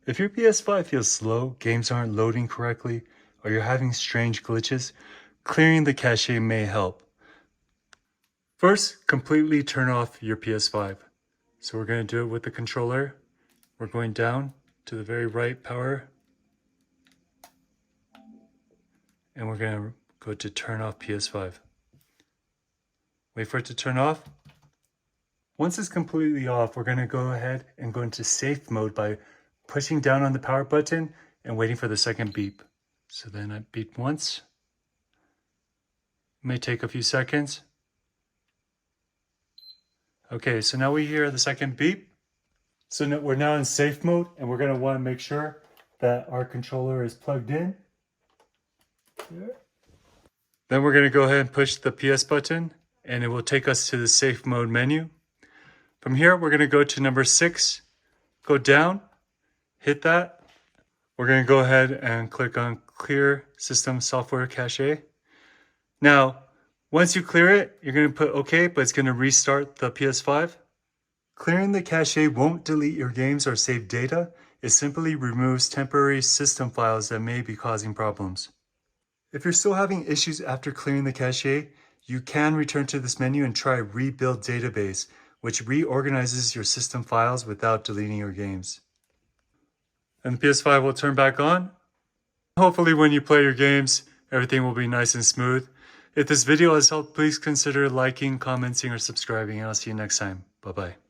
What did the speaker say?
If your PS5 feels slow, games aren't loading correctly, or you're having strange glitches, clearing the cache may help. First, completely turn off your PS5. So we're going to do it with the controller. We're going down to the very right power. And we're going to go to turn off PS5. Wait for it to turn off. Once it's completely off, we're going to go ahead and go into safe mode by pushing down on the power button and waiting for the second beep. So then I beep once. It may take a few seconds. Okay, so now we hear the second beep. So now we're now in safe mode, and we're going to want to make sure that our controller is plugged in. Then we're going to go ahead and push the PS button, and it will take us to the safe mode menu. From here, we're going to go to number 6, go down, hit that. We're going to go ahead and click on Clear System Software Cache. Now, once you clear it, you're going to put OK, but it's going to restart the PS5. Clearing the cache won't delete your games or save data. It simply removes temporary system files that may be causing problems. If you're still having issues after clearing the cache, you can return to this menu and try Rebuild Database, which reorganizes your system files without deleting your games. And the PS5 will turn back on. Hopefully when you play your games, everything will be nice and smooth. If this video has helped, please consider liking, commenting, or subscribing, and I'll see you next time. Bye-bye.